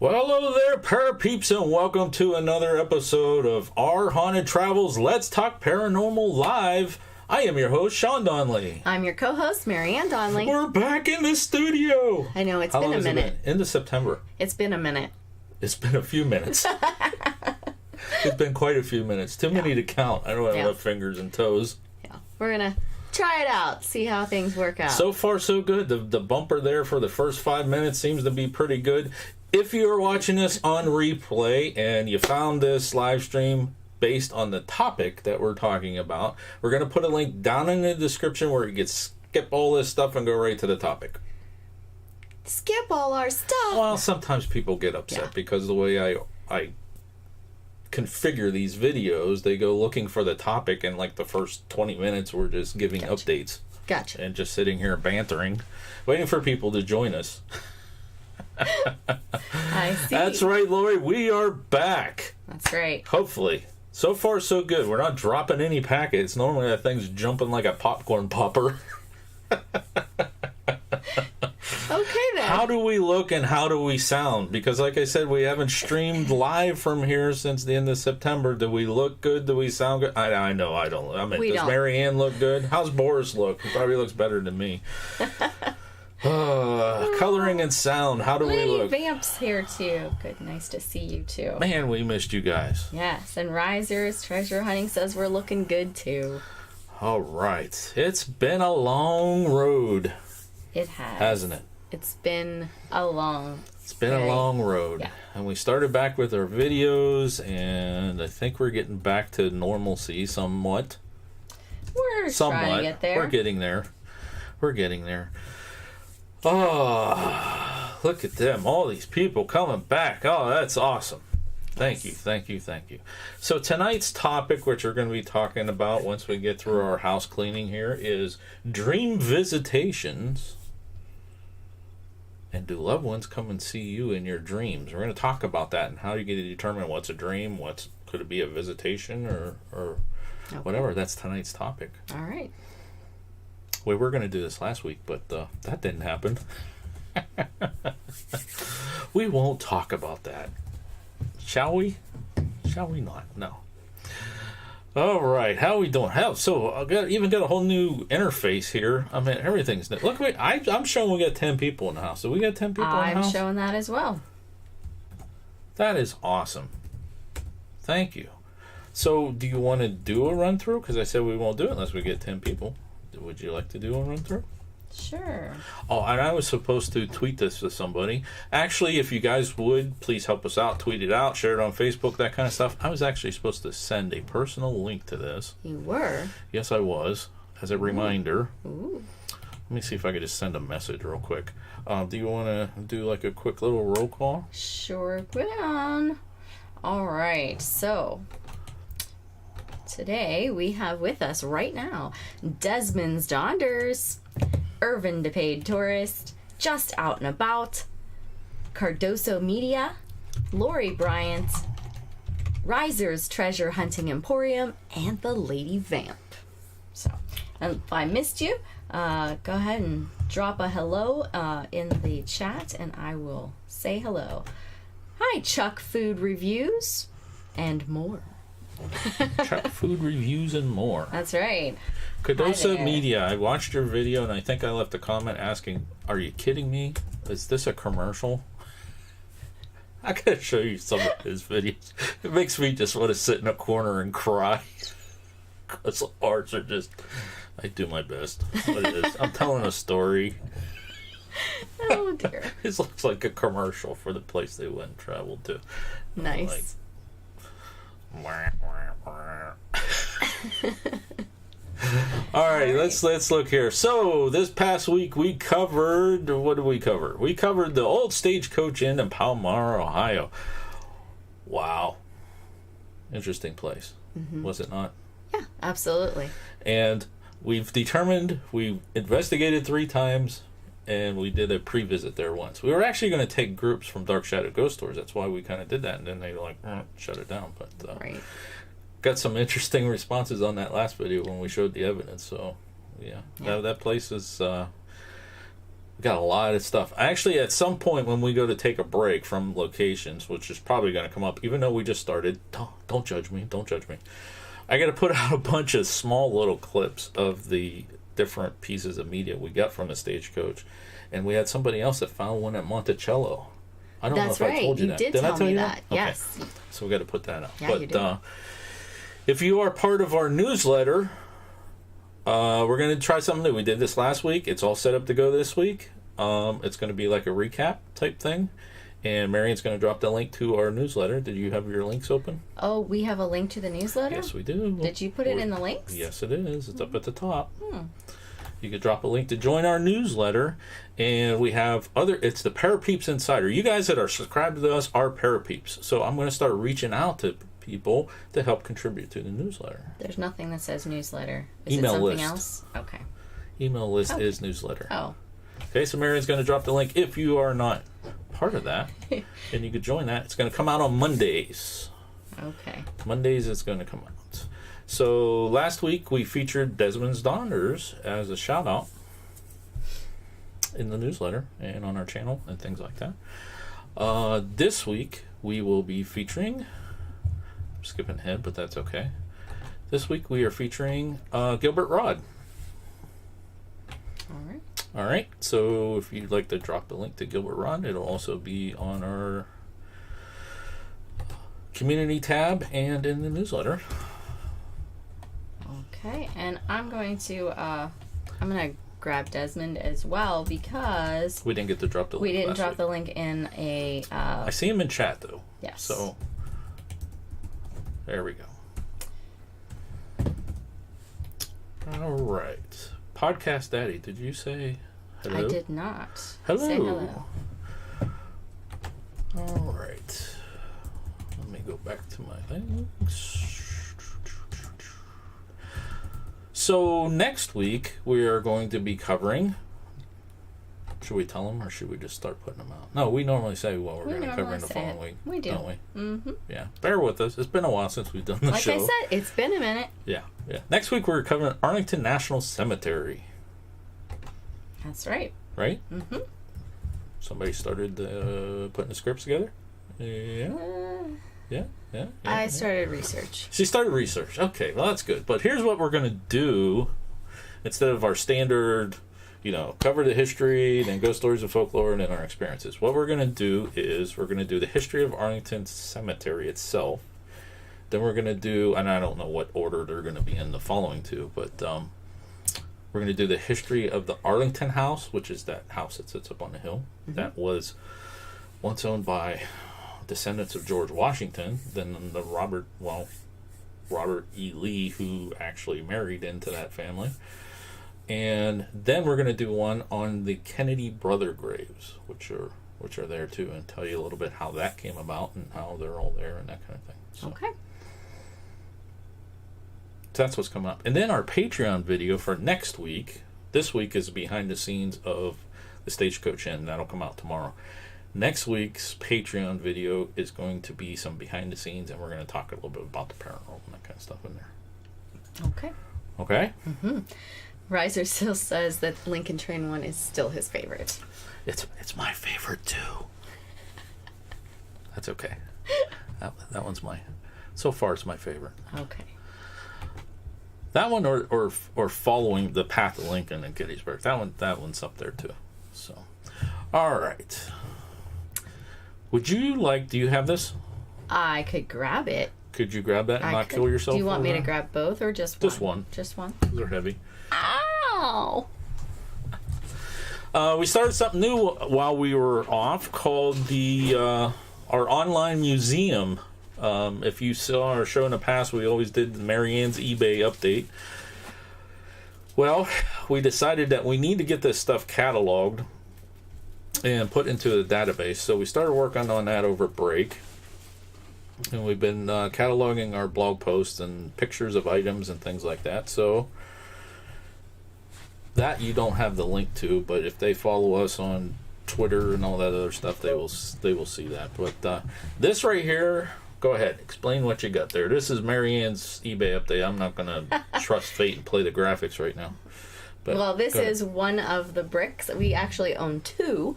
Well, hello there, parapeeps, and welcome to another episode of Our Haunted Travels Let's Talk Paranormal Live. I am your host, Sean Donnelly. I'm your co-host, Marianne Donnelly. We're back in the studio. I know, it's How been long a has it minute. been? Into September. It's been a minute. It's been a few minutes. It's been quite a few minutes. Too many to count. I don't have enough fingers and toes. Yeah, we're going to try it out, see how things work out. So far, so good. The bumper there for the first 5 minutes seems to be pretty good. If you are watching this on replay and you found this live stream based on the topic that we're talking about, we're going to put a link down in the description where you can skip all this stuff and go right to the topic. Skip all our stuff. Well, sometimes people get upset because the way I configure these videos, they go looking for the topic, and like the first 20 minutes we're just giving updates. Gotcha. And just sitting here bantering, waiting for people to join us. I see. That's right, Lori. We are back. That's right. Hopefully. So far, so good. We're not dropping any packets. Normally that thing's jumping like a popcorn popper. Okay, then. How do we look and how do we sound? Because like I said, we haven't streamed live from here since the end of September. Do we look good? Do we sound good? I know I don't. I mean, does Marianne look good? How's Boris look? He probably looks better than me. Coloring and sound. How do we look? Lady Vamp's here too. Good, nice to see you too. Man, we missed you guys. Yes, and Risers Treasure Hunting says we're looking good too. All right. It's been a long road. It has. Hasn't it? It's been a long road. Yeah. And we started back with our videos, and I think we're getting back to normalcy somewhat. We're trying to get there. We're getting there. We're getting there. Oh, look at them. All these people coming back. Oh, that's awesome. Thank you. So tonight's topic, which we're going to be talking about once we get through our house cleaning here, is Dream Visitations. And do loved ones come and see you in your dreams? We're going to talk about that and how you get to determine what's a dream, could it be a visitation or whatever. That's tonight's topic. All right. We were going to do this last week, but that didn't happen. We won't talk about that. Shall we? Shall we not? No. All right. How are we doing? So I got a whole new interface here. I mean, everything's new. Look, I'm showing we got 10 people in the house. Do we got 10 people in the house? I'm showing that as well. That is awesome. Thank you. So do you want to do a run through? Because I said we won't do it unless we get 10 people. Would you like to do a run through? Sure. Oh, and I was supposed to tweet this to somebody. Actually, if you guys would, please help us out. Tweet it out, share it on Facebook, that kind of stuff. I was actually supposed to send a personal link to this. You were? Yes, I was, as a reminder. Ooh. Let me see if I could just send a message real quick. Do you want to do like a quick little roll call? Sure, put it on. All right, so today we have with us right now Desmond's Donders, Irvin DePaid Tourist, Just Out and About, Cardoso Media, Lori Bryant, Risers Treasure Hunting Emporium, and the Lady Vamp. So, if I missed you, go ahead and drop a hello in the chat and I will say hello. Hi, Chuck Food Reviews and more. Chuck Food Reviews and more. That's right. Cardoso Media, I watched your video and I think I left a comment asking, are you kidding me? Is this a commercial? I gotta show you some of his videos. It makes me just want to sit in a corner and cry. Because the arts are just, I do my best. What it is. I'm telling a story. Oh dear. This looks like a commercial for the place they went and traveled to. Nice. All right, let's look here. So this past week we covered, what did we cover? We covered the old Stagecoach Inn in Palmyra, Ohio. Wow, interesting place, was it not? Yeah, absolutely. And we investigated 3 times, and we did a pre-visit there once. We were actually going to take groups from Dark Shadow Ghost Tours. That's why we kind of did that, and then they shut it down. But right. Got some interesting responses on that last video when we showed the evidence. So yeah. That place is We got a lot of stuff. Actually, at some point when we go to take a break from locations, which is probably going to come up, even though we just started, don't judge me, don't judge me. I got to put out a bunch of small little clips of the different pieces of media we got from the Stagecoach. And we had somebody else that found one at Monticello. I don't know if I told you that. Did I tell me that? Okay. Yes. So we got to put that out. Yeah, but you did. if you are part of our newsletter, we're going to try something new. We did this last week. It's all set up to go this week. It's going to be like a recap type thing. And Marion's going to drop the link to our newsletter. Did you have your links open? Oh, we have a link to the newsletter? Yes, we do. Did you put it in the links? Yes, it is. It's up at the top. You could drop a link to join our newsletter. And we have it's the Parapeeps Insider. You guys that are subscribed to us are Parapeeps. So I'm going to start reaching out to people to help contribute to the newsletter. There's nothing that says newsletter. Is Email it something list. else? Okay. Email list is newsletter. Oh. Okay, so Marion's going to drop the link if you are not part of that. And you could join that. It's going to come out on Mondays. Okay. Mondays it's going to come out. So last week we featured Desmond's Donders as a shout out in the newsletter and on our channel and things like that. This week we will be featuring, I'm skipping ahead, but that's okay. This week we are featuring Gilbert Rod. All right. All right, so if you'd like to drop the link to Gilbert Rod, it'll also be on our community tab and in the newsletter. Okay, and I'm going to grab Desmond as well because We didn't get to drop the link. we didn't last drop week. the link in a. I see him in chat though. Yes. So there we go. All right. Podcast Daddy, did you say hello? I did not. Hello. Say hello. All right. Let me go back to my things. So next week we are going to be covering. Should we tell them or should we just start putting them out? No, we normally say what we're going to cover in the following week. We do. Don't we? Mm-hmm. Yeah. Bear with us. It's been a while since we've done the Like show. I said, it's been a minute. Yeah. Next week we're covering Arlington National Cemetery. That's right. Right? Mm-hmm. Somebody started putting the scripts together? Yeah. Yeah. I started research. She started research. Okay, well, that's good. But here's what we're going to do. Instead of our standard, cover the history, then ghost stories and folklore, and then our experiences. What we're going to do is we're going to do the history of Arlington Cemetery itself. Then we're going to do, and I don't know what order they're going to be in the following two, but we're going to do the history of the Arlington House, which is that house that sits up on the hill. Mm-hmm. That was once owned by descendants of George Washington, then the Robert E. Lee, who actually married into that family. And then we're going to do one on the Kennedy brother graves, which are there too, and tell you a little bit how that came about and how they're all there and that kind of thing. So, okay. So that's what's coming up. And then our Patreon video for next week. This week is behind the scenes of the Stagecoach Inn. That'll come out tomorrow. Next week's Patreon video is going to be some behind the scenes, and we're going to talk a little bit about the paranormal and that kind of stuff in there. Okay. Okay? Mm-hmm. Riser still says that Lincoln Train one is still his favorite. It's my favorite too. That's okay. That one's so far it's my favorite. Okay. That one or following the path of Lincoln and Gettysburg. That one's up there too. So, all right. Do you have this? I could grab it. Could you grab that and not kill yourself? Do you want me to over? grab both or just one? Just one. Just one? They're heavy. Ow! We started something new while we were off called our online museum. If you saw our show in the past, we always did the Marianne's eBay update. Well, we decided that we need to get this stuff cataloged and put into the database. So we started working on that over break. And we've been cataloging our blog posts and pictures of items and things like that. So that you don't have the link to, but if they follow us on Twitter and all that other stuff, they will see that. But this right here, go ahead, explain what you got there. This is Marianne's eBay update. I'm not going to trust fate and play the graphics right now. But well, this go ahead. is one of the bricks. We actually own two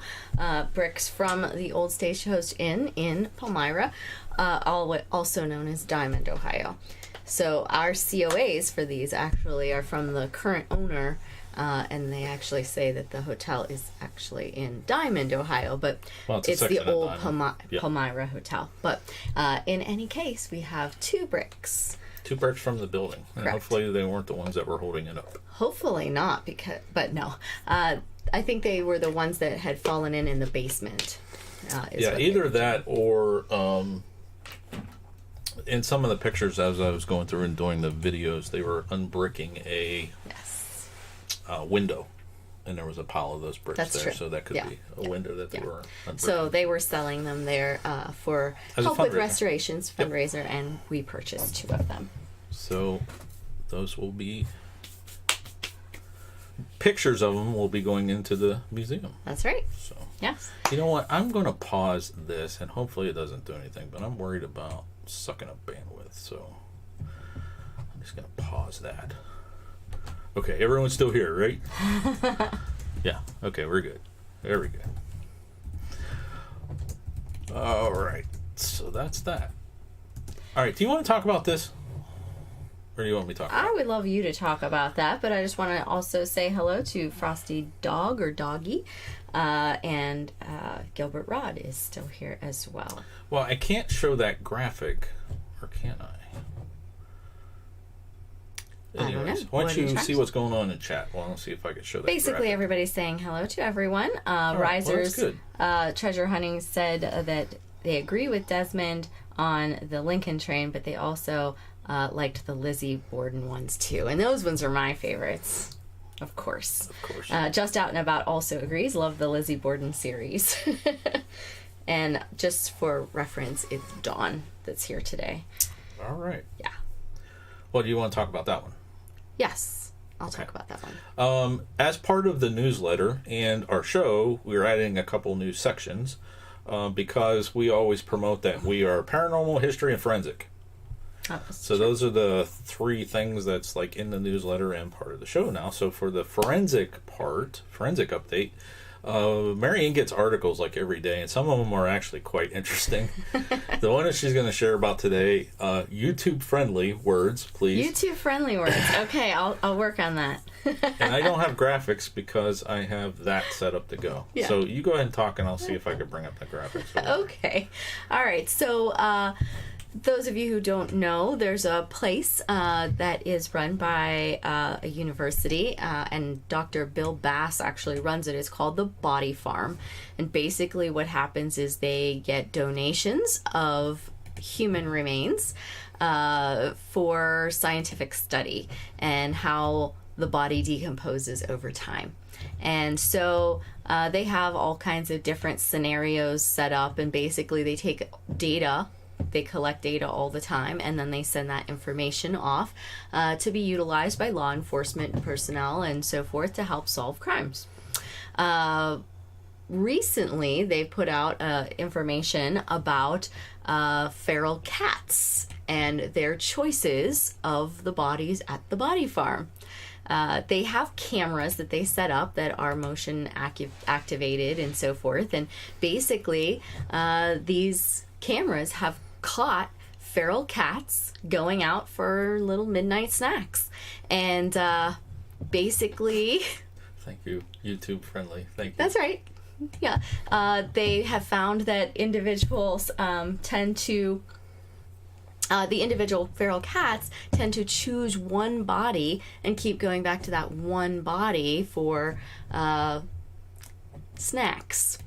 bricks from the Old Stagecoach Inn in Palmyra, also known as Diamond, Ohio. So our COAs for these actually are from the current owner, and they actually say that the hotel is actually in Diamond, Ohio, but it's the old Palmyra Hotel. But in any case, we have two bricks. 2 bricks from the building. And Correct. hopefully they weren't the ones that were holding it up. Hopefully not, but no. I think they were the ones that had fallen in the basement. Yeah, either that or in some of the pictures as I was going through and doing the videos, they were unbricking a window. And there was a pile of those bricks That's there. true. So that could be a window that they were unbricking. So they were selling them there for As a help with fundraiser. restorations fundraiser, and we purchased 2 of them. So those will be... Pictures of them will be going into the museum. That's right. So Yes. you know what? I'm going to pause this, and hopefully it doesn't do anything, but I'm worried about sucking up bandwidth, so I'm just going to pause that. Okay, everyone's still here, right? Yeah, okay, we're good. There we go. All right, so that's that. All right, do you want to talk about this? Or do you want me to talk about it? I would love you to talk about that, but I just want to also say hello to Frosty Dog or Doggy, and Gilbert Rod is still here as well. Well, I can't show that graphic, or can I? I don't know. Anyways, why What don't are you you trying see to- what's going on in chat? Well, I'll see if I can show that. Basically, graphic. everybody's saying hello to everyone. right, well, that's Risers, good. Treasure Hunting said that they agree with Desmond on the Lincoln train, but they also liked the Lizzie Borden ones too. And those ones are my favorites, of course. Of course. Just Out and About also agrees. Love the Lizzie Borden series. And just for reference, it's Dawn that's here today. All right. Yeah. Well, do you want to talk about that one? Yes. I'll talk about that one. As part of the newsletter and our show, we're adding a couple new sections because we always promote that we are paranormal, history, and forensic. Oh, So those are the 3 things that's like in the newsletter and part of the show now. So for the forensic update, Marianne gets articles like every day, and some of them are actually quite interesting. The one that she's going to share about today, YouTube-friendly words, please. YouTube-friendly words. Okay, I'll work on that. And I don't have graphics because I have that set up to go. Yeah. So you go ahead and talk, and I'll see if I can bring up the graphics. Okay. All right. So, those of you who don't know, there's a place that is run by a university, and Dr. Bill Bass actually runs it. It's called the Body Farm. And basically what happens is they get donations of human remains for scientific study and how the body decomposes over time. And so they have all kinds of different scenarios set up, and basically they take data. They collect data all the time, and then they send that information off to be utilized by law enforcement personnel and so forth to help solve crimes. Recently, they put out information about feral cats and their choices of the bodies at the Body Farm. They have cameras that they set up that are motion activated and so forth, and basically these cameras have caught feral cats going out for little midnight snacks, and basically Thank you. YouTube-friendly. Thank you. that's right. Yeah, they have found that individuals tend to the individual feral cats tend to choose one body and keep going back to that one body for snacks,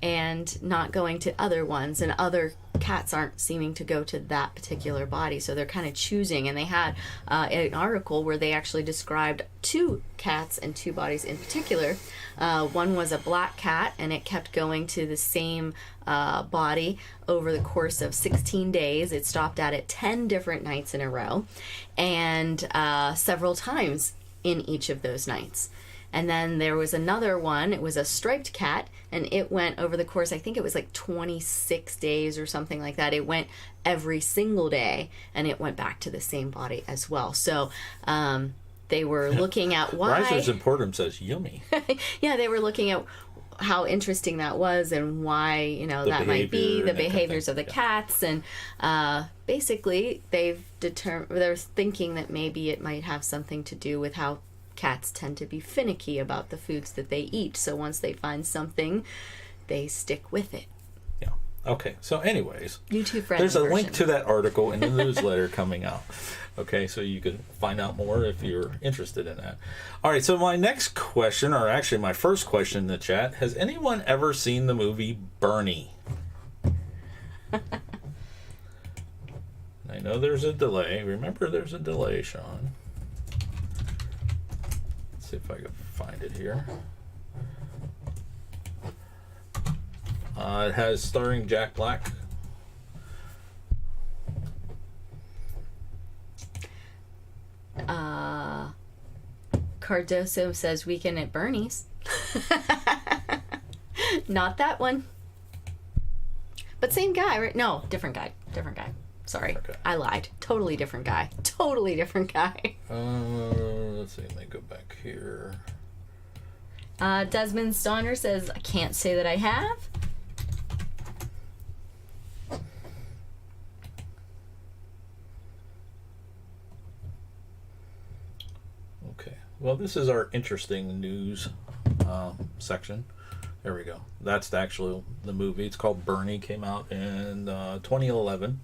and not going to other ones, and other cats aren't seeming to go to that particular body, so they're kind of choosing. And they had an article where they actually described 2 cats and 2 bodies in particular. One was a black cat, and it kept going to the same body over the course of 16 days. It stopped at it 10 different nights in a row, and several times in each of those nights. And then there was another one. It was a striped cat, and it went over the course, I think it was like 26 days or something like that. It went every single day, and it went back to the same body as well. So they were looking at why. Risers Importum says yummy. Yeah, they were looking at how interesting that was and why, that might be the behaviors of the cats. And basically, they're thinking that maybe it might have something to do with how cats tend to be finicky about the foods that they eat. So once they find something, they stick with it. Yeah. Okay. So anyways, there's a link to that article in the newsletter coming out. Okay, so you can find out more if you're interested in that. All right, so my next question, or actually my first question in the chat, has anyone ever seen the movie Bernie? I know there's a delay. Remember, there's a delay, Sean. Let's see if I can find it here. It has starring Jack Black. Cardoso says Weekend at Bernie's. Not that one. But same guy, right? No, different guy. Sorry. Okay. I lied. Totally different guy. Let's see. Let me go back here. Desmond Stoner says, I can't say that I have. Okay. Well, this is our interesting news section. There we go. That's actually the movie. It's called Bernie. Came out in 2011.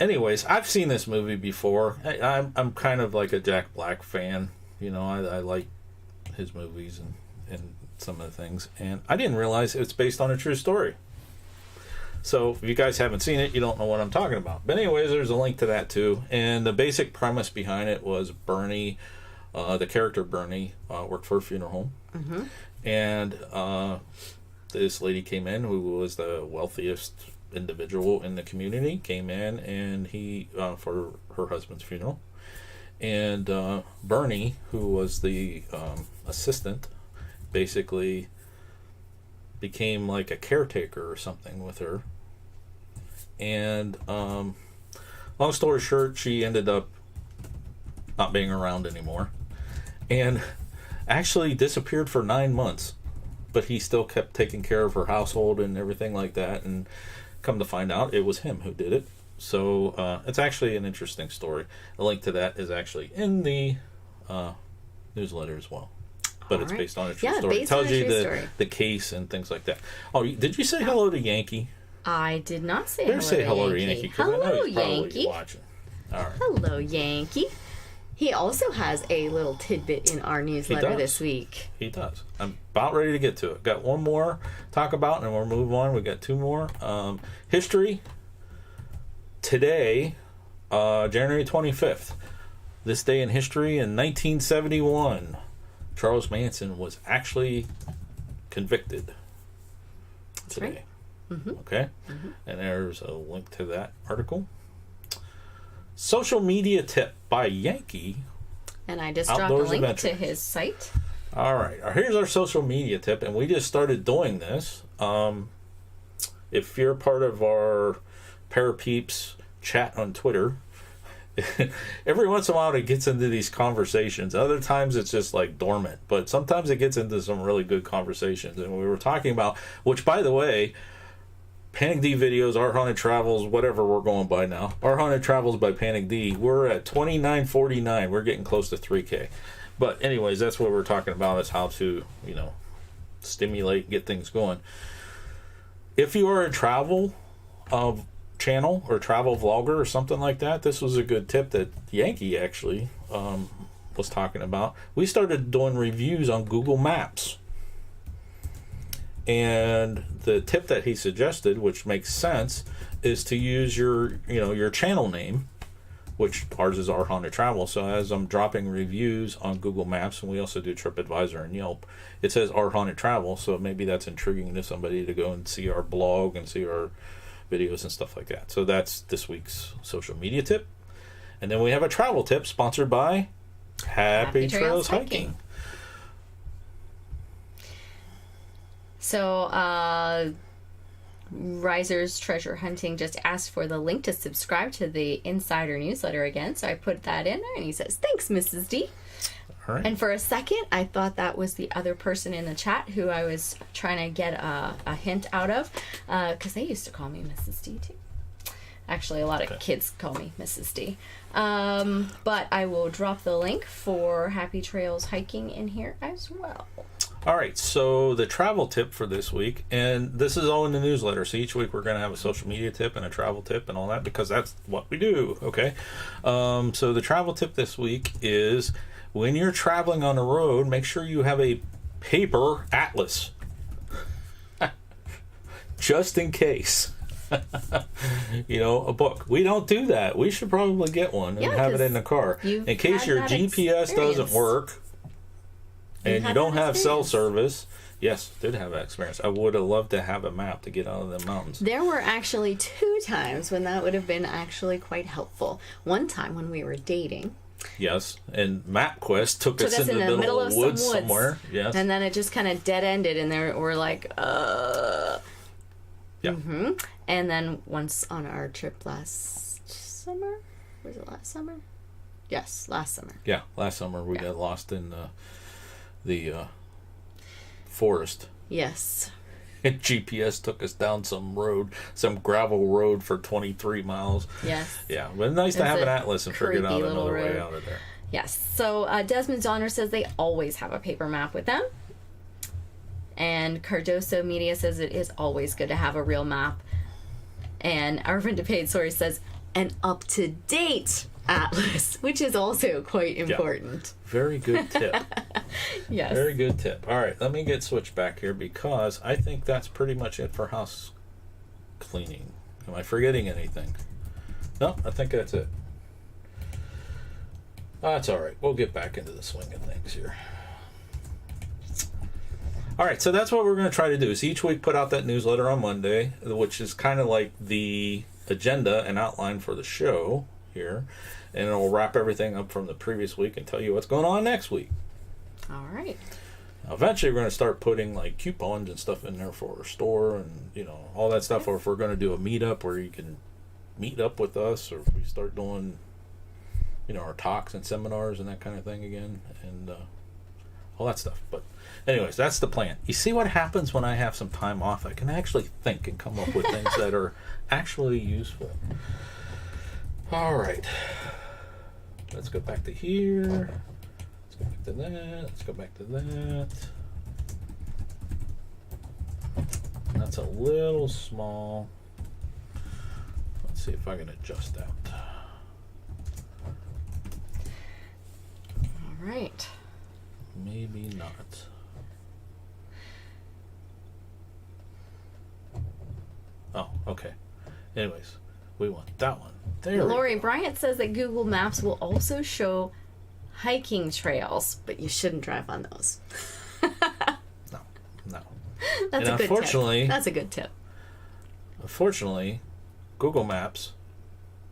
Anyways, I've seen this movie before. I'm kind of like a Jack Black fan. I like his movies and some of the things. And I didn't realize it's based on a true story. So if you guys haven't seen it, you don't know what I'm talking about. But anyways, there's a link to that too. And the basic premise behind it was Bernie, the character Bernie, worked for a funeral home. Mm-hmm. And this lady came in who was the wealthiest individual in the community, came in and he, for her husband's funeral. And Bernie, who was the assistant, basically became like a caretaker or something with her. And long story short, she ended up not being around anymore and actually disappeared for 9 months, but he still kept taking care of her household and everything like that. And come to find out, it was him who did it. So it's actually an interesting story. A link to that is actually in the newsletter as well. But it's based on a true story. It tells you the case and things like that. Oh, did you say hello to Yankee? I did not say hello to Yankee. Hello, Yankee. Watching. All right. Hello, Yankee. He also has a little tidbit in our newsletter this week. He does. I'm about ready to get to it. Got one more talk about, and we'll move on. We got two more. History. Today, January 25th. This day in history in 1971. Charles Manson was actually convicted today. Right. Mm-hmm. Okay? Mm-hmm. And there's a link to that article. Social media tip by Yankee. And I just dropped a link to his site. All right. Here's our social media tip, and we just started doing this. If you're part of our Parapeeps chat on Twitter, every once in a while it gets into these conversations. Other times it's just like dormant, but sometimes it gets into some really good conversations. And we were talking about, which by the way, Panic D videos, Our Haunted Travels, whatever we're going by now. Our Haunted Travels by Panic D. We're at 2949. We're getting close to 3K. But anyways, that's what we're talking about, is how to, stimulate, get things going. If you are a travel channel or travel vlogger or something like that, this was a good tip that Yankee actually was talking about. We started doing reviews on Google Maps. And the tip that he suggested, which makes sense, is to use your channel name, which ours is Our Haunted Travel. So as I'm dropping reviews on Google Maps, and we also do TripAdvisor and Yelp, it says Our Haunted Travel. So maybe that's intriguing to somebody to go and see our blog and see our videos and stuff like that. So that's this week's social media tip. And then we have a travel tip sponsored by Happy Trails Hiking. So, Risers Treasure Hunting just asked for the link to subscribe to the Insider newsletter again, so I put that in there, and he says, thanks, Mrs. D. All right. And for a second, I thought that was the other person in the chat who I was trying to get a hint out of, because they used to call me Mrs. D, too. Actually, a lot of kids call me Mrs. D. But I will drop the link for Happy Trails Hiking in here as well. All right, so the travel tip for this week, and this is all in the newsletter, so each week we're going to have a social media tip and a travel tip and all that, because that's what we do, okay? So the travel tip this week is, when you're traveling on the road, make sure you have a paper atlas. Just in case. A book. We don't do that. We should probably get one and have it in the car. In case your GPS doesn't work and you don't have cell service. Yes, did have that experience. I would have loved to have a map to get out of the mountains. There were actually 2 times when that would have been actually quite helpful. One time when we were dating. Yes, and MapQuest took us in the middle of woods somewhere. Yes. And then it just kind of dead-ended, and we're like, Yeah. Mm-hmm. And then once on our trip last summer, was it last summer? Yes, last summer. Yeah, last summer we got lost in the forest. Yes. And GPS took us down some gravel road for 23 miles. Yes. Yeah, but nice to have an atlas and figure out another way out of there. Yes. So Desmond's Honor says they always have a paper map with them. And Cardoso Media says it is always good to have a real map. And Arvin DePaid Source says an up-to-date atlas, which is also quite important. Yeah. Very good tip. Yes. Very good tip. All right, let me get switched back here, because I think that's pretty much it for house cleaning. Am I forgetting anything? No, I think that's it. That's all right. We'll get back into the swing of things here. All right, so that's what we're going to try to do, is each week put out that newsletter on Monday, which is kind of like the agenda and outline for the show here, and it'll wrap everything up from the previous week and tell you what's going on next week. All right. Now, eventually, we're going to start putting like coupons and stuff in there for our store and all that stuff, or if we're going to do a meetup where you can meet up with us, or if we start doing our talks and seminars and that kind of thing again, and all that stuff. But anyways, that's the plan. You see what happens when I have some time off? I can actually think and come up with things that are actually useful. All right. Let's go back to here. Let's go back to that. Let's go back to that. That's a little small. Let's see if I can adjust that. All right. Maybe not. Oh, okay. Anyways, we want that one. There. Lori Bryant says that Google Maps will also show hiking trails, but you shouldn't drive on those. No. That's a good tip. That's a good tip. Unfortunately, Google Maps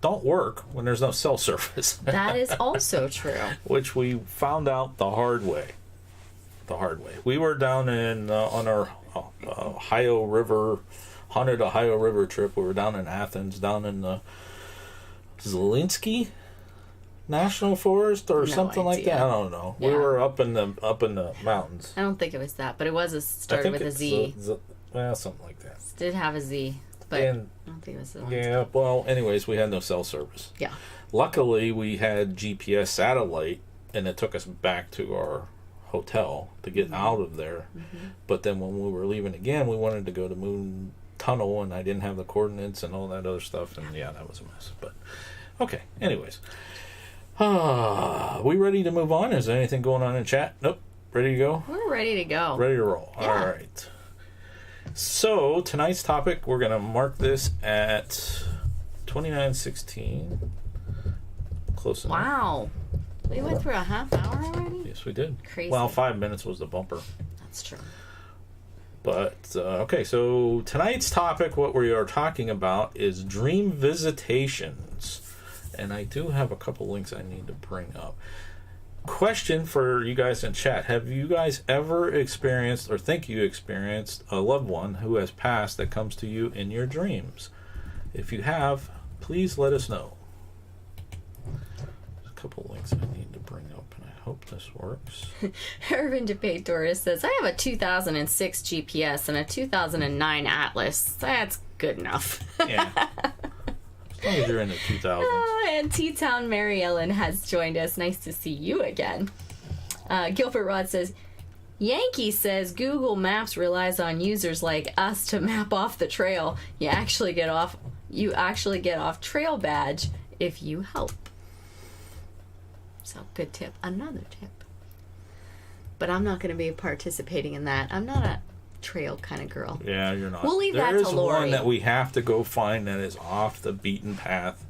don't work when there's no cell service. That is also true. Which we found out the hard way. We were down on our Ohio River, haunted Ohio River trip. We were down in Athens, down in the Zielinski National Forest or something like that. I don't know. Yeah. We were up in the mountains. I don't think it was that, but it was started with a Z. Something like that. It did have a Z. But I don't think it was the one. Yeah, well, anyways, we had no cell service. Yeah. Luckily, we had GPS satellite, and it took us back to our hotel to get out of there. Mm-hmm. But then when we were leaving again, we wanted to go to Moon Tunnel, and I didn't have the coordinates and all that other stuff, and that was a mess. But, okay, anyways. We ready to move on? Is there anything going on in chat? Nope. Ready to go? We're ready to go. Ready to roll. Yeah. All right. So, tonight's topic, we're going to mark this at 29:16. Close enough. Wow. We went through a half hour already? Yes, we did. Crazy. Well, 5 minutes was the bumper. That's true. But, okay, so tonight's topic, what we are talking about is Dream Visitations. And I do have a couple links I need to bring up. question for you guys in chat. Have you guys ever experienced or think you experienced a loved one who has passed that comes to you in your dreams? If you have, please let us know. There's a couple links I need to bring up, and I hope this works. Irvin DePay Doris says, I have a 2006 GPS and a 2009 Atlas. That's good enough. Yeah. As long as you're in the 2000s. And T-Town Mary Ellen has joined us. Nice to see you again. Gilbert Rod says, Yankee says Google Maps relies on users like us to map off the trail. You actually get off trail badge if you help. So good tip. Another tip. But I'm not going to be participating in that. I'm not a trail kind of girl. Yeah, you're not. We'll leave that to Lori. There is one that we have to go find that is off the beaten path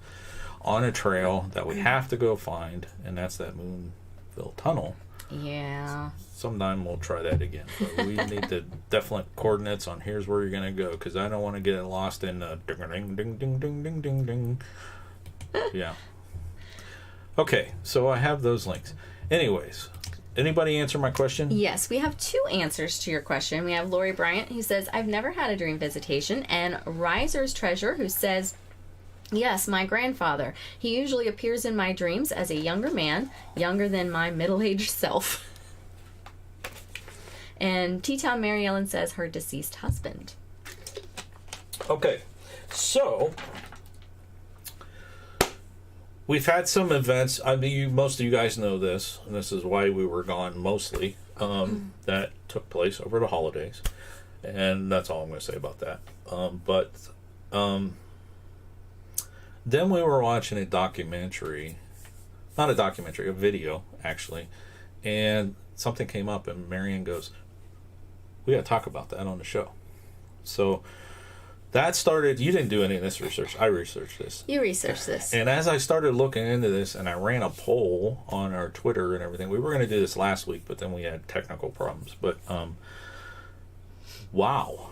on a trail that we have to go find, and that's that Moonville Tunnel. Yeah. Sometime we'll try that again. But we need the definite coordinates on here's where you're going to go, because I don't want to get lost in the ding, ding, ding, ding, ding, ding, ding. Yeah. Okay, so I have those links. Anyways, anybody answer my question? Yes, we have two answers to your question. We have Lori Bryant, who says, I've never had a dream visitation, and Riser's Treasure, who says, yes, my grandfather. He usually appears in my dreams as a younger man, younger than my middle-aged self. And T-Town Mary Ellen says her deceased husband. Okay, so we've had some events. I mean, most of you guys know this, and this is why we were gone mostly, that took place over the holidays. And that's all I'm going to say about that. Then we were watching a documentary, not a documentary, a video, actually, and something came up, and Marion goes, we got to talk about that on the show. So that started, you didn't do any of this research, I researched this. You researched this. And as I started looking into this, and I ran a poll on our Twitter and everything, we were going to do this last week, but then we had technical problems. But, wow.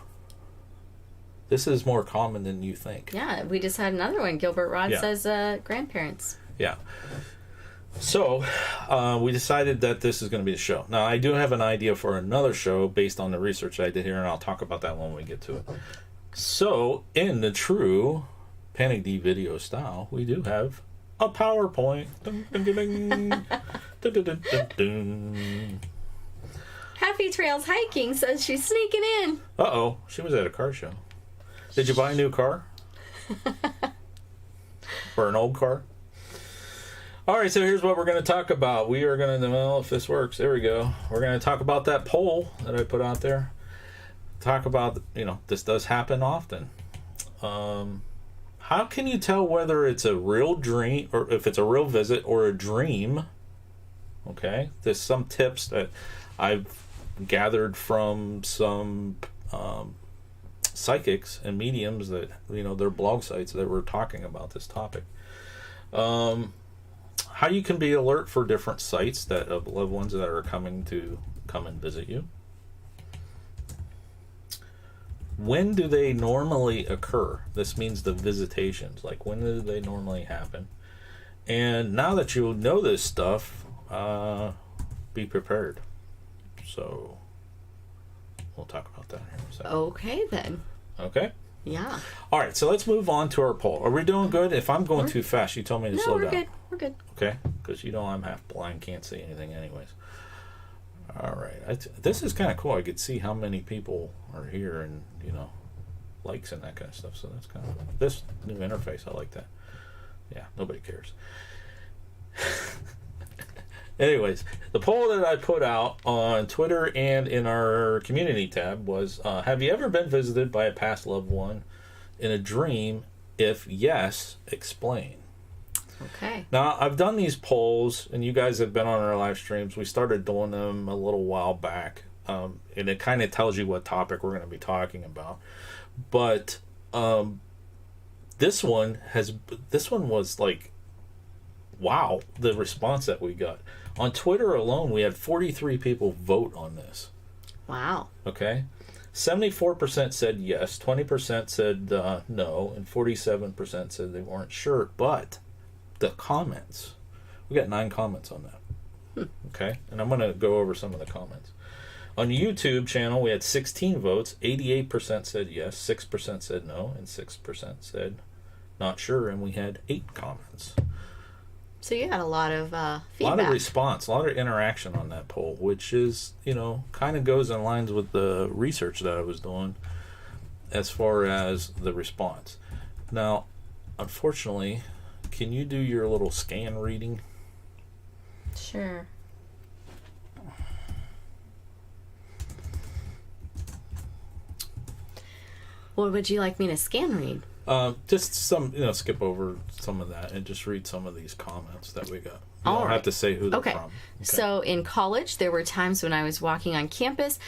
This is more common than you think. Yeah, we just had another one. Gilbert Rod says grandparents. Yeah. So, we decided that this is going to be the show. Now, I do have an idea for another show based on the research I did here, and I'll talk about that when we get to it. So, in the true Panic D video style, we do have a PowerPoint. Dun, dun, dun, dun. Dun, dun, dun, dun, dun. Happy Trails Hiking says she's sneaking in. Uh-oh, she was at a car show. Did you buy a new car? Or an old car? All right, so here's what we're going to talk about. We are going to, well, if this works, there we go. We're going to talk about that poll that I put out there. Talk about, this does happen often. How can you tell whether it's a real dream, or if it's a real visit or a dream? Okay, there's some tips that I've gathered from some psychics and mediums that, their blog sites that were talking about this topic. How you can be alert for different sites that of loved ones that are coming to come and visit you. When do they normally occur? This means the visitations. Like, when do they normally happen? And now that you know this stuff, be prepared. So, we'll talk about that here in a second. Okay, then. Okay? Yeah. All right, so let's move on to our poll. Are we doing good? If I'm going too fast, you tell me to slow down. No, we're good. Okay? Because I'm half blind, can't see anything anyways. All right. This is kind of cool. I could see how many people are here and, likes and that kind of stuff. So that's kind of... This new interface, I like that. Yeah, nobody cares. Anyways, the poll that I put out on Twitter and in our community tab was, have you ever been visited by a past loved one in a dream? If yes, explain. Okay. Now, I've done these polls, and you guys have been on our live streams. We started doing them a little while back, and it kind of tells you what topic we're going to be talking about. But this one was like, wow, the response that we got. On Twitter alone, we had 43 people vote on this. Wow. Okay? 74% said yes, 20% said no, and 47% said they weren't sure. But the comments, we got 9 comments on that. Okay, and I'm going to go over some of the comments. On the YouTube channel, we had 16 votes. 88% said yes, 6% said no, and 6% said not sure, and we had 8 comments. So you had a lot of feedback. A lot of response, a lot of interaction on that poll, which is, kind of goes in lines with the research that I was doing as far as the response. Now, unfortunately, can you do your little scan reading? Sure. What would you like me to scan read? Just some, skip over some of that and just read some of these comments that we got. You All don't right. have to say who they're from. Okay. So in college, there were times when I was walking on campus,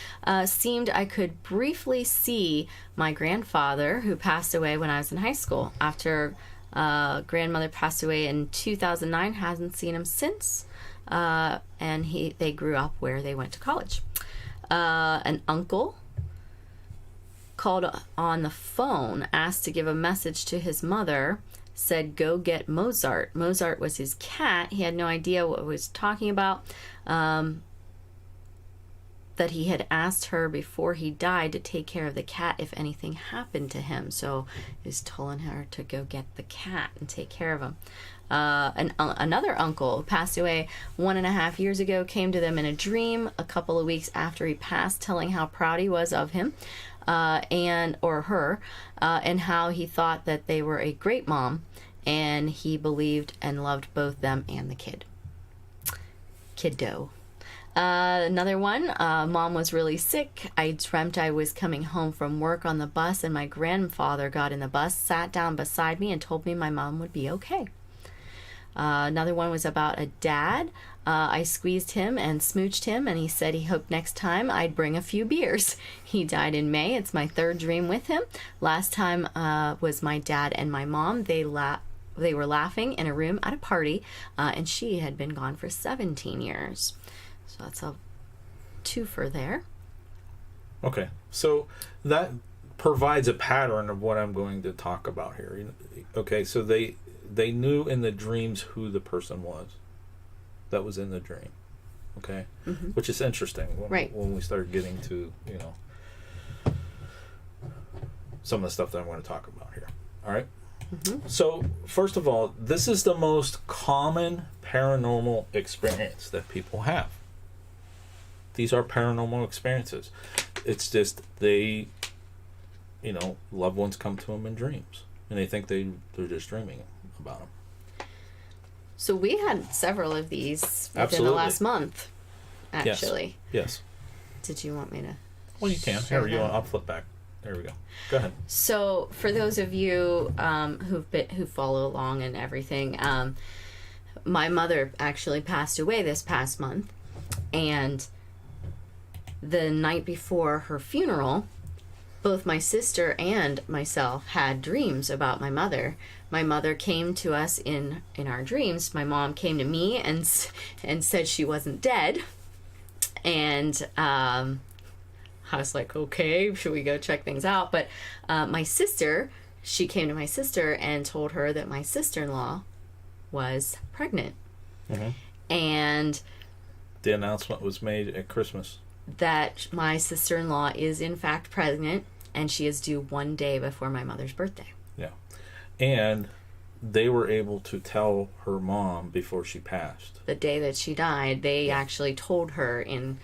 seemed I could briefly see my grandfather, who passed away when I was in high school. After grandmother passed away in 2009, hasn't seen him since. And they grew up where they went to college. An uncle called on the phone, asked to give a message to his mother, said, go get Mozart. Mozart was his cat. He had no idea what he was talking about. That he had asked her before he died to take care of the cat if anything happened to him. So he was telling her to go get the cat and take care of him. Another uncle who passed away 1.5 years ago came to them in a dream a couple of weeks after he passed, telling how proud he was of him or her, and how he thought that they were a great mom, and he believed and loved both them and the kiddo. Another one, mom was really sick. I dreamt I was coming home from work on the bus, and my grandfather got in the bus, sat down beside me, and told me my mom would be okay. Another one was about a dad. I squeezed him and smooched him, and he said he hoped next time I'd bring a few beers. He died in May. It's my 3rd dream with him. Last time was my dad and my mom. They were laughing in a room at a party, and she had been gone for 17 years. So that's a twofer there. Okay, so that provides a pattern of what I'm going to talk about here. Okay, so they knew in the dreams who the person was that was in the dream. Okay? Mm-hmm. Which is interesting when we start getting to, some of the stuff that I'm going to talk about here. All right? Mm-hmm. So, first of all, this is the most common paranormal experience that people have. These are paranormal experiences. It's just they, loved ones come to them in dreams. And they think they're just dreaming about them. So we had several of these within the last month, actually. Yes. Did you want me to? Well, you can. Here, I'll flip back. There we go. Go ahead. So for those of you who follow along and everything, my mother actually passed away this past month, and the night before her funeral, both my sister and myself had dreams about my mother. My mother came to us in our dreams. My mom came to me and said she wasn't dead. And I was like, okay, should we go check things out? But my sister, she came to my sister and told her that my sister-in-law was pregnant. Mm-hmm. And the announcement was made at Christmas. That my sister-in-law is in fact pregnant, and she is due 1 day before my mother's birthday. Yeah. And they were able to tell her mom before she passed. The day that she died, they actually told her in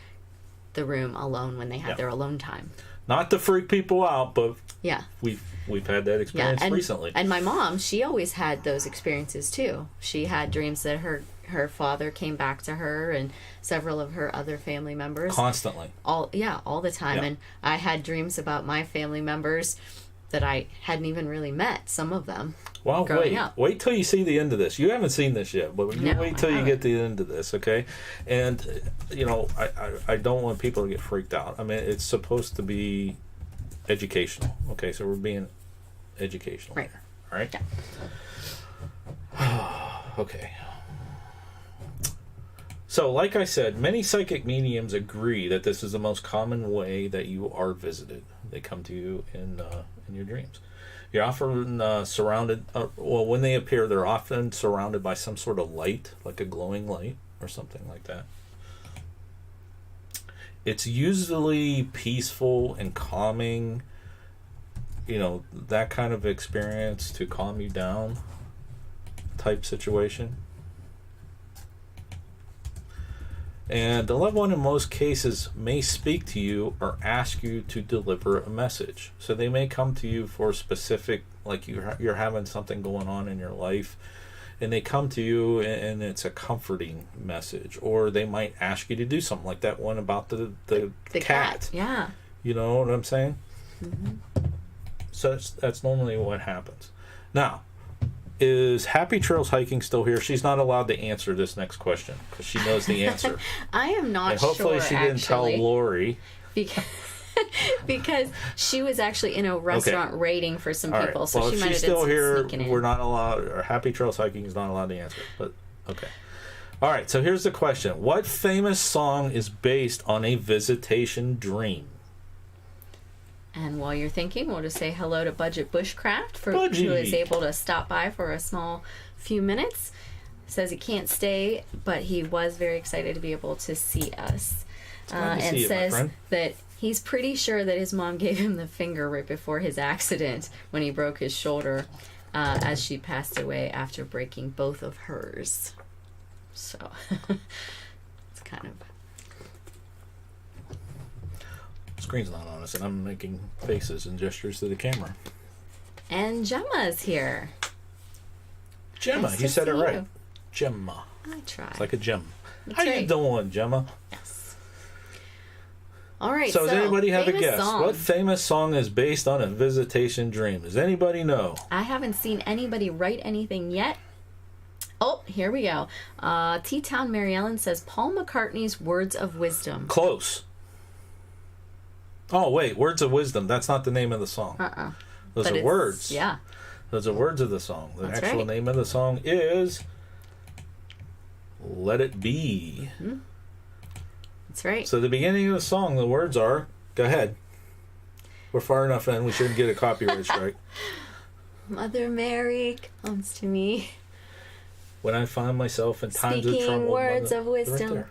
the room alone when they had their alone time. Not to freak people out, but yeah, we've had that experience recently. And my mom, she always had those experiences too. She had dreams that her father came back to her, and several of her other family members. Constantly. All the time. Yeah. And I had dreams about my family members that I hadn't even really met, some of them. Well, wait till you see the end of this. You haven't seen this yet, but wait till you get to the end of this, okay? And, I don't want people to get freaked out. I mean, it's supposed to be educational, okay? So we're being educational right here, all right? Yeah. Okay. So, like I said, many psychic mediums agree that this is the most common way that you are visited. They come to you in your dreams. You're often surrounded, when they appear, they're often surrounded by some sort of light, like a glowing light, or something like that. It's usually peaceful and calming, that kind of experience to calm you down type situation. And the loved one in most cases may speak to you or ask you to deliver a message. So they may come to you for a specific, like you're having something going on in your life, and they come to you and it's a comforting message. Or they might ask you to do something like that one about the cat. Yeah. You know what I'm saying? Mm-hmm. So that's normally what happens. Now, is Happy Trails Hiking still here? She's not allowed to answer this next question because she knows the answer. I am not and hopefully she didn't tell Lori. Because she was actually in a restaurant rating for some people, right. so well, she if might she's have still been here, sneaking in. we're not allowed, or Happy Trails Hiking is not allowed to answer. But okay. All right, so here's the question. What famous song is based on a visitation dream? And while you're thinking, we'll just say hello to Budget Bushcraft, who is able to stop by for a small few minutes. Says he can't stay, but he was very excited to be able to see us. And says that he's pretty sure that his mom gave him the finger right before his accident when he broke his shoulder, as she passed away after breaking both of hers. So it's kind of... Screen's not on us, and I'm making faces and gestures to the camera. And Gemma's here. Gemma, nice you said it right. You. Gemma. I tried. It's like a gem. That's How right. you doing, Gemma? Yes. All right. So does anybody have a guess? Song. What famous song is based on a visitation dream? Does anybody know? I haven't seen anybody write anything yet. Oh, here we go. T-Town Mary Ellen says Paul McCartney's Words of Wisdom. Close. Oh, wait. Words of Wisdom. That's not the name of the song. Those but are words. Yeah. Those are words of the song. The That's actual right. name of the song is Let It Be. Mm-hmm. That's right. So the beginning of the song, the words are, go ahead. We're far enough in, we shouldn't get a copyright strike. Mother Mary comes to me. When I find myself in times of Speaking trouble. words of wisdom. Right there.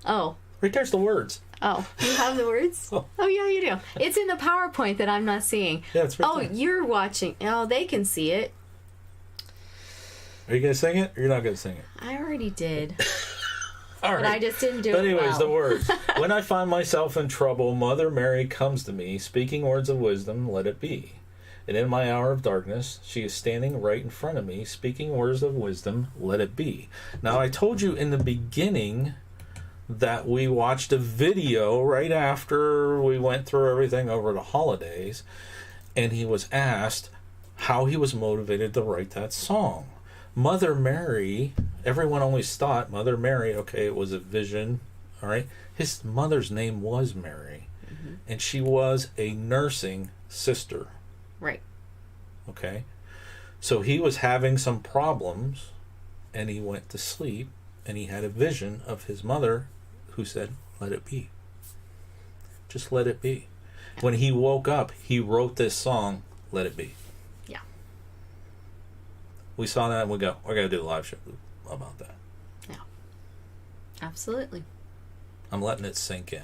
Oh. Right there's the words. Oh, you have the words? Oh. Yeah, you do. It's in the PowerPoint that I'm not seeing. Yeah, it's right there. You're watching. Oh, they can see it. Are you going to sing it or you're not going to sing it? I already did. All right. But I just didn't do But it anyways, well. the words. When I find myself in trouble, Mother Mary comes to me, speaking words of wisdom, let it be. And in my hour of darkness, she is standing right in front of me, speaking words of wisdom, let it be. Now, I told you in the beginning that we watched a video right after we went through everything over the holidays, and he was asked how he was motivated to write that song. Mother Mary, everyone always thought Mother Mary, okay, it was a vision, all right? His mother's name was Mary, and she was a nursing sister. Right. Okay? So he was having some problems, and he went to sleep, and he had a vision of his mother who said, let it be. Just let it be. When he woke up, he wrote this song, Let It Be. Yeah. We saw that and we go, we're going to do a live show about that. Yeah. Absolutely. I'm letting it sink in.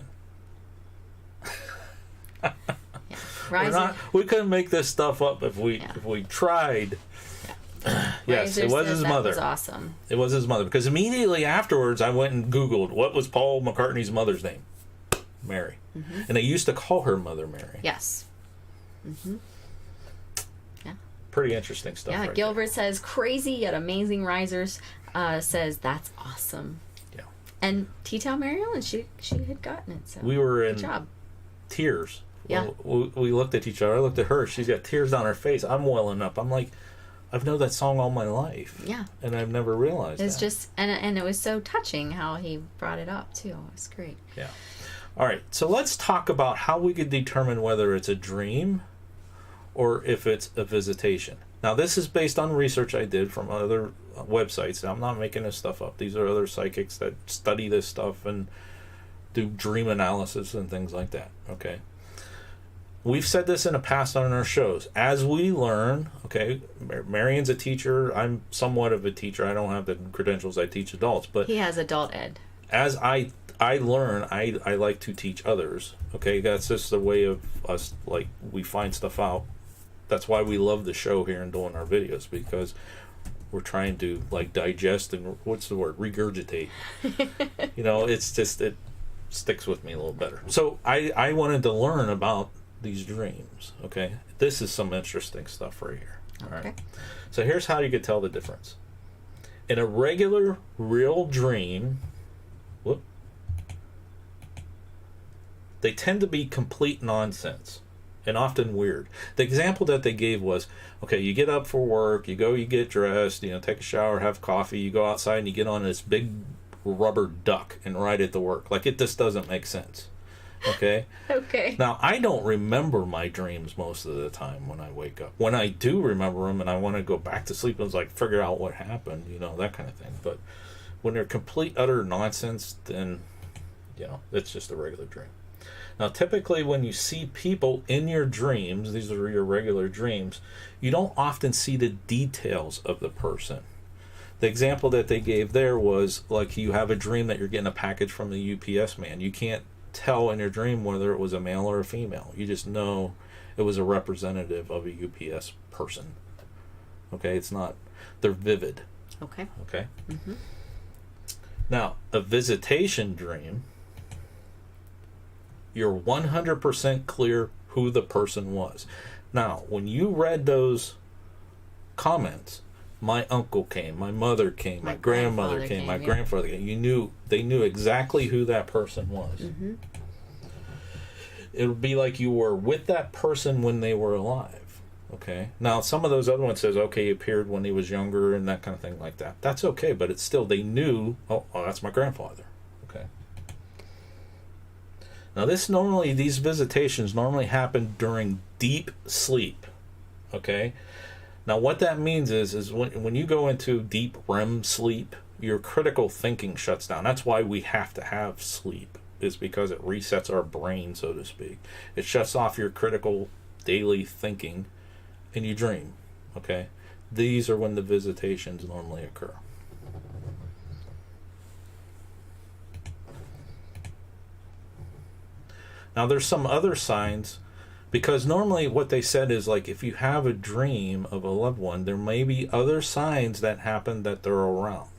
Yeah. We couldn't make this stuff up if we tried. Yes, Riser it was says his mother. That was awesome. It was his mother. Because immediately afterwards, I went and Googled, what was Paul McCartney's mother's name? Mary. Mm-hmm. And they used to call her Mother Mary. Yes. Mm-hmm. Yeah. Pretty interesting stuff. Yeah, right Gilbert says, crazy yet amazing risers. Says, that's awesome. Yeah. And T-Town Mary Ellen, she had gotten it. So We were in good job. tears. Yeah. We looked at each other. I looked at her. She's got tears down her face. I'm welling up. I'm like, I've known that song all my life. Yeah. And I've never realized It's that. just, and it was so touching how he brought it up, too. It was great. Yeah. All right. So let's talk about how we could determine whether it's a dream or if it's a visitation. Now, this is based on research I did from other websites. I'm not making this stuff up. These are other psychics that study this stuff and do dream analysis and things like that. Okay. we've said this in the past on our shows. As we learn, okay, Marion's a teacher. I'm somewhat of a teacher. I don't have the credentials. I teach adults, but he has adult ed. As I learn, I like to teach others. Okay, that's just the way of us. Like, we find stuff out. That's why we love the show here and doing our videos, because we're trying to like digest and what's the word, regurgitate. It's just, it sticks with me a little better. So I wanted to learn about these dreams. Okay, this is some interesting stuff right here. All right. So here's how you could tell the difference. In a regular, real dream, they tend to be complete nonsense and often weird. The example that they gave was, okay, you get up for work, you get dressed, take a shower, have coffee, you go outside and you get on this big rubber duck and ride it to work. Like, it just doesn't make sense. Okay? Okay. Now, I don't remember my dreams most of the time when I wake up. When I do remember them and I want to go back to sleep, it's like, figure out what happened, that kind of thing. But when they're complete, utter nonsense, then, it's just a regular dream. Now, typically when you see people in your dreams, these are your regular dreams, you don't often see the details of the person. The example that they gave there was, like, you have a dream that you're getting a package from the UPS man. You can't tell in your dream whether it was a male or a female. You just know it was a representative of a UPS person. Okay? It's not, they're vivid. Okay. Okay? Mm-hmm. Now, a visitation dream, you're 100% clear who the person was. Now, when you read those comments, my uncle came, my mother came, my grandmother came, my grandfather came, they knew exactly who that person was. Mm-hmm. It would be like you were with that person when they were alive. Okay? Now, some of those other ones says, okay, he appeared when he was younger and that kind of thing like that. That's okay, but it's still, they knew, oh, that's my grandfather. Okay? Now, these visitations normally happen during deep sleep. Okay? Now, what that means is when you go into deep REM sleep, your critical thinking shuts down. That's why we have to have sleep, is because it resets our brain, so to speak. It shuts off your critical daily thinking, and you dream. Okay? These are when the visitations normally occur. Now, there's some other signs, because normally what they said is, like, if you have a dream of a loved one, there may be other signs that happen that they're around.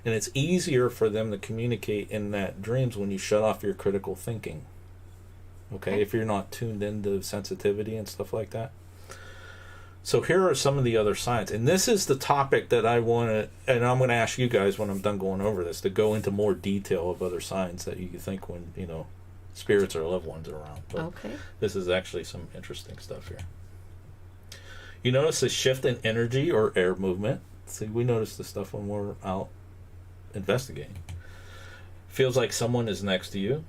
And it's easier for them to communicate in that dreams when you shut off your critical thinking. Okay? If you're not tuned into sensitivity and stuff like that. So here are some of the other signs. And this is the topic that I want to, and I'm going to ask you guys when I'm done going over this, to go into more detail of other signs that you think when, spirits or loved ones are around. But this is actually some interesting stuff here. You notice a shift in energy or air movement. See, we notice this stuff when we're out investigating. Feels like someone is next to you.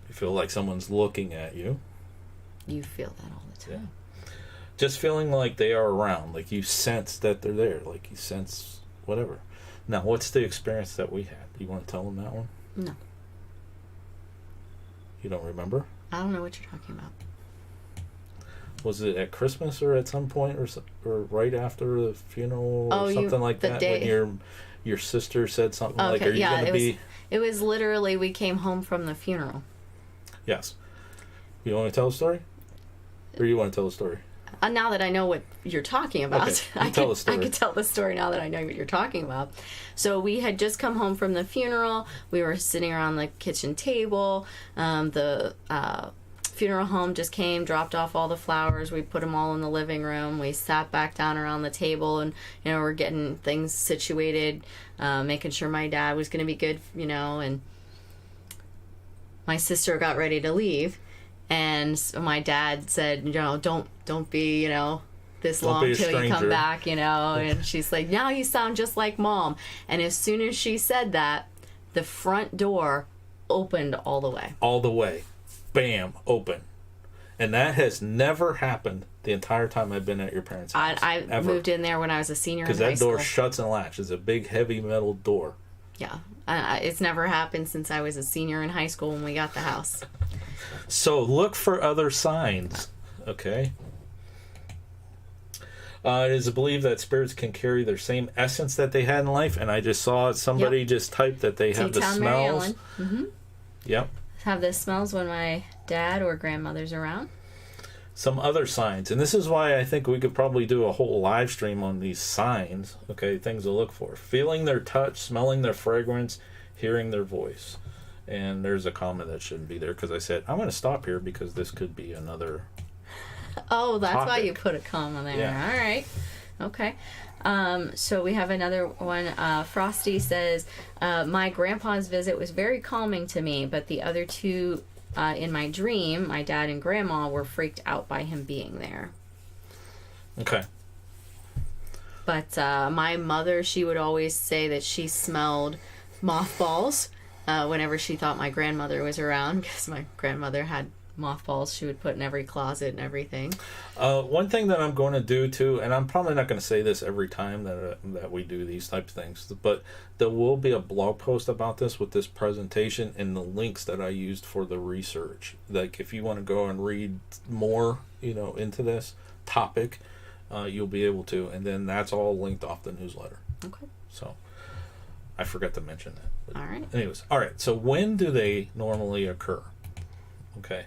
You feel like someone's looking at you. You feel that all the time. Yeah. Just feeling like they are around. Like you sense that they're there. Like you sense whatever. Now, what's the experience that we had? Do you want to tell them that one? No. You don't remember? I don't know what you're talking about. Was it at Christmas or at some point or right after the funeral or something like that? Day. When your sister said something like, "Are you going to be?" It was literally, we came home from the funeral. Yes. You want to tell the story, or you want to tell the story? Now that I know what you're talking about, okay. Tell the story. I can tell the story now that I know what you're talking about. So we had just come home from the funeral. We were sitting around the kitchen table. The funeral home just came, dropped off all the flowers. We put them all in the living room. We sat back down around the table, and we're getting things situated, making sure my dad was going to be good, and my sister got ready to leave. And so my dad said, don't be, this long till you come back, And she's like, now you sound just like Mom. And as soon as she said that, the front door opened all the way. All the way. Bam, open. And that has never happened the entire time I've been at your parents' house. I moved in there when I was a senior in high school. Because that door shuts and latches. It's a big, heavy metal door. Yeah. It's never happened since I was a senior in high school when we got the house. So look for other signs, okay? It is believed that spirits can carry their same essence that they had in life, and I just saw somebody just typed that they have the T-Town, smells. Mm-hmm. Yep. Have the smells when my dad or grandmother's around. Some other signs, and this is why I think we could probably do a whole live stream on these signs, okay, things to look for. Feeling their touch, smelling their fragrance, hearing their voice. And there's a comment that shouldn't be there because I said, I'm going to stop here because this could be another Oh, that's topic. why you put a comma there. Yeah. All right. Okay. So we have another one. Frosty says, my grandpa's visit was very calming to me, but the other two in my dream, my dad and grandma, were freaked out by him being there. Okay. But my mother, she would always say that she smelled mothballs whenever she thought my grandmother was around, because my grandmother had mothballs she would put in every closet and everything. One thing that I'm going to do too, and I'm probably not going to say this every time that we do these types of things, but there will be a blog post about this with this presentation and the links that I used for the research. Like if you want to go and read more, into this topic, you'll be able to, and then that's all linked off the newsletter. Okay. So I forgot to mention that. But all right. Anyways, all right. So when do they normally occur? Okay.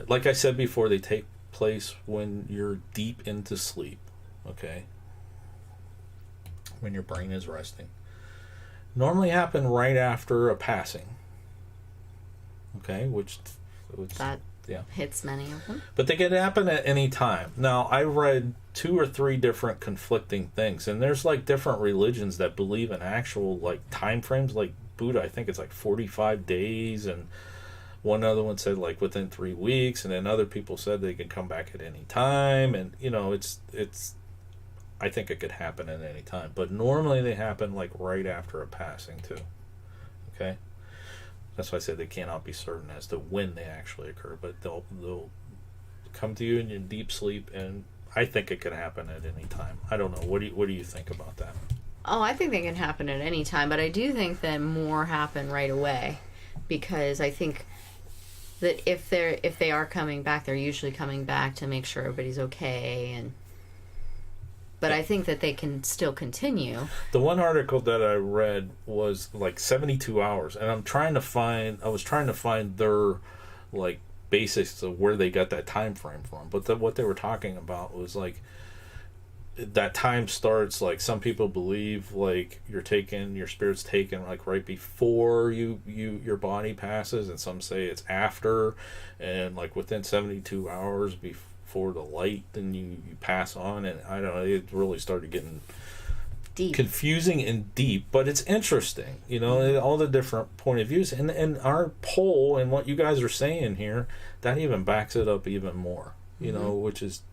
Like I said before, they take place when you're deep into sleep. Okay. When your brain is resting. Normally happen right after a passing. Okay, which that yeah. hits many of them. But they can happen at any time. Now, I read 2 or 3 different conflicting things, and there's like different religions that believe in actual like time frames. Like Buddha, I think it's like 45 days, and one other one said like within 3 weeks, and then other people said they can come back at any time, and it's I think it could happen at any time, but normally they happen like right after a passing too. Okay, that's why I said they cannot be certain as to when they actually occur, but they'll come to you in your deep sleep, and I think it could happen at any time. I don't know. What do you think about that? Oh, I think they can happen at any time, but I do think that more happen right away, because I think that if they are coming back, they're usually coming back to make sure everybody's okay, but I think that they can still continue. The one article that I read was like 72 hours, and I was trying to find their like basics of where they got that time frame from. But what they were talking about was like that time starts, like some people believe like your spirit's taken like right before your body passes, and some say it's after, and like within 72 hours before the light, then you pass on. And I don't know, it really started getting deep, confusing and deep, but it's interesting, all the different point of views, and our poll and what you guys are saying here, that even backs it up even more, which is,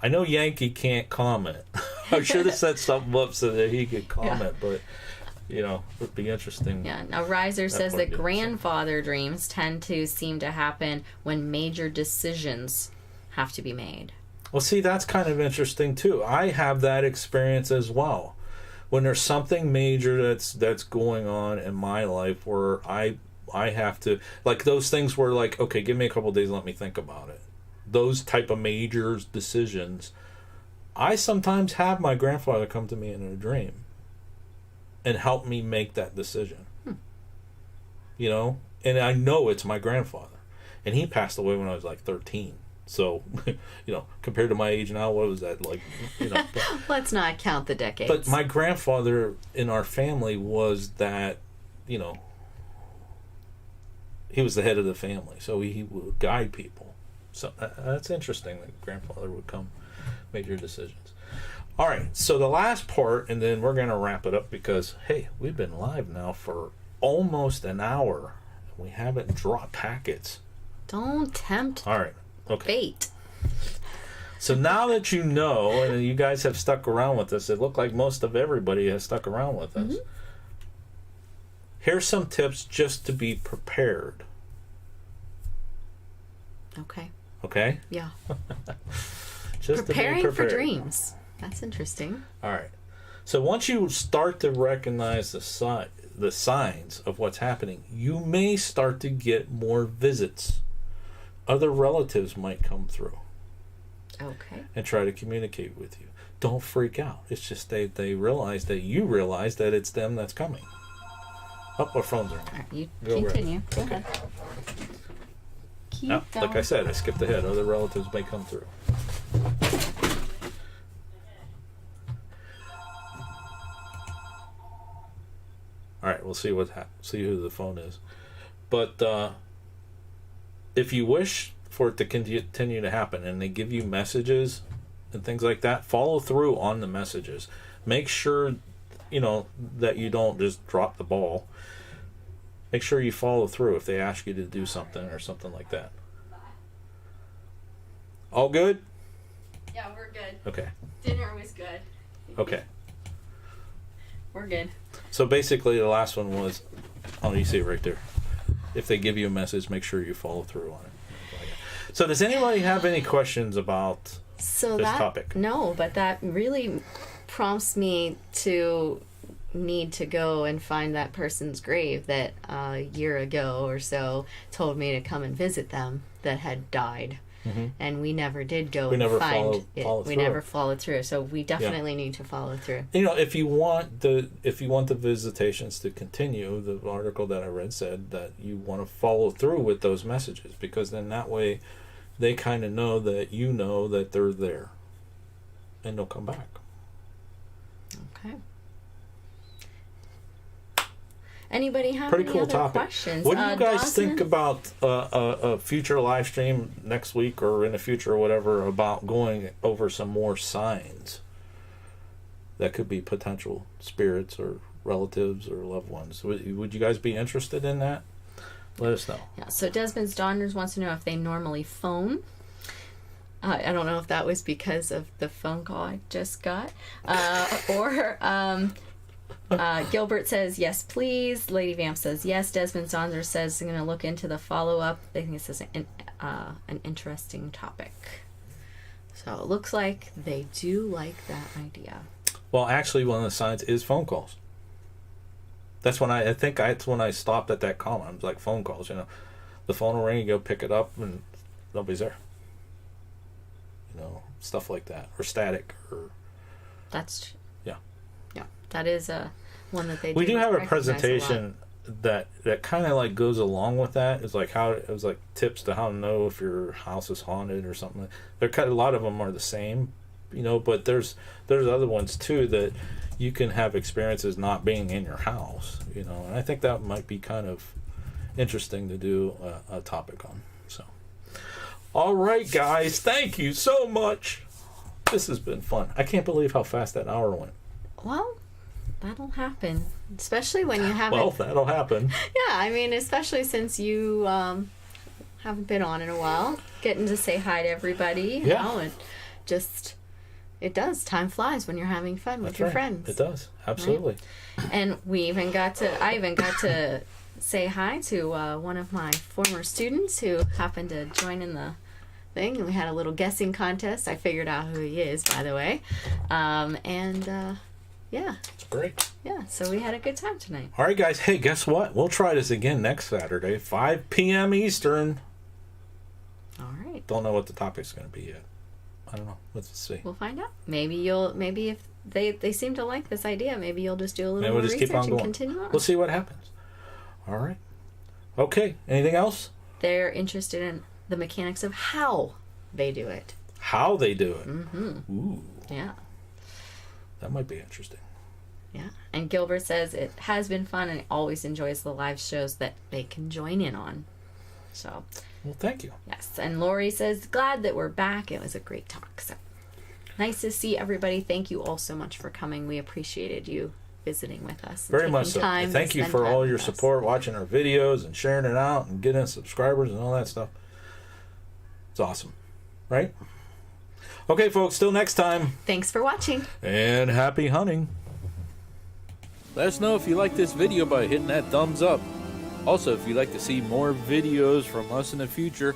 I know Yankee can't comment. I should have set something up so that he could comment, but it would be interesting. Yeah. Now Riser says that grandfather dreams tend to seem to happen when major decisions have to be made. Well, see, that's kind of interesting too. I have that experience as well. When there's something major that's going on in my life where I have to, like those things where like, okay, give me a couple of days, let me think about it. Those type of major decisions, I sometimes have my grandfather come to me in a dream and help me make that decision. And I know it's my grandfather, and he passed away when I was like 13. So, compared to my age now, what was that like? But, let's not count the decades. But my grandfather in our family was that, he was the head of the family, so he would guide people. So that's interesting that grandfather would come, major decisions. All right, so the last part, and then we're going to wrap it up because, hey, we've been live now for almost an hour. We haven't dropped packets. Don't tempt All right, okay. fate. So now that you know, and you guys have stuck around with us, it looked like most of everybody has stuck around with us. Here's some tips just to be prepared. Okay? Yeah. Just Preparing to be for prepared. dreams. That's interesting. All right. So once you start to recognize the signs of what's happening, you may start to get more visits. Other relatives might come through. Okay. And try to communicate with you. Don't freak out. It's just they realize that you realize that it's them that's coming. Oh, our phones are on. All right, you Go continue. right. Go Okay. ahead. Keep Now, going. like I said, I skipped ahead. Other relatives may come through. All right, we'll see see who the phone is. But if you wish for it to continue to happen, and they give you messages and things like that, follow through on the messages. Make sure that you don't just drop the ball. Make sure you follow through if they ask you to do something or something like that. All good? Yeah, we're good. Okay. Dinner was good. Okay. We're good. So basically the last one was, you see it right there. If they give you a message, make sure you follow through on it. So does anybody have any questions about this topic? No, but that really prompts me to need to go and find that person's grave that a year ago or so told me to come and visit them that had died. Mm-hmm. And we never did go and find it. We never followed through. So we definitely need to follow through. If you want the visitations to continue, the article that I read said that you want to follow through with those messages, because then that way they kind of know that they're there and they'll come back. Okay. Anybody have Pretty any cool other topic. questions? What do you guys Dawson? think about a future live stream next week or in the future or whatever about going over some more signs that could be potential spirits or relatives or loved ones? Would you guys be interested in that? Let us know. Yeah, so Desmond's Donners wants to know if they normally phone. I don't know if that was because of the phone call I just got. Gilbert says, yes, please. Lady Vamp says, yes. Desmond Saunders says, I'm going to look into the follow-up. I think this is an interesting topic. So it looks like they do like that idea. Well, actually, one of the signs is phone calls. That's when that's when I stopped at that comment. I was like, phone calls, the phone will ring, you go pick it up, and nobody's there. Stuff like that, or static, or that's yeah. That is one that they. We do have a recognize presentation that kind of like goes along with that. It's like tips to how to know if your house is haunted or something. A lot of them are the same, but there's other ones too that you can have experiences not being in your house, and I think that might be kind of interesting to do a topic on. So, all right, guys, thank you so much. This has been fun. I can't believe how fast that hour went. Well, that'll happen, especially when you haven't. Well, that'll happen. Yeah, I mean, especially since you haven't been on in a while, getting to say hi to everybody. And it does. Time flies when you're having fun with your friends. It does, absolutely. Right? And I even got to say hi to one of my former students who happened to join in the thing, and we had a little guessing contest. I figured out who he is, by the way, yeah. It's great. Yeah, so we had a good time tonight. All right, guys. Hey, guess what? We'll try this again next Saturday, 5 p.m. Eastern. All right. Don't know what the topic's going to be yet. I don't know. Let's see. We'll find out. Maybe if they seem to like this idea, maybe you'll just do a little more research keep on and going. continue on. We'll see what happens. All right. Okay. Anything else? They're interested in the mechanics of how they do it. How they do it. Mm-hmm. Ooh. Yeah. That might be interesting. Yeah. And Gilbert says it has been fun and always enjoys the live shows that they can join in on. So. Well, thank you. Yes. And Lori says, glad that we're back. It was a great talk. So nice to see everybody. Thank you all so much for coming. We appreciated you visiting with us. Very much so. Thank you for all your support, watching our videos and sharing it out and getting subscribers and all that stuff. It's awesome. Right? Okay, folks, till next time. Thanks for watching. And happy hunting. Let us know if you like this video by hitting that thumbs up. Also, if you'd like to see more videos from us in the future,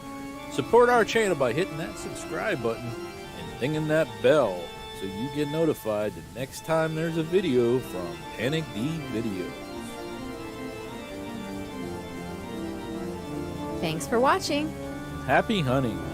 support our channel by hitting that subscribe button and dinging that bell so you get notified the next time there's a video from Panic D Videos. Thanks for watching. Happy hunting.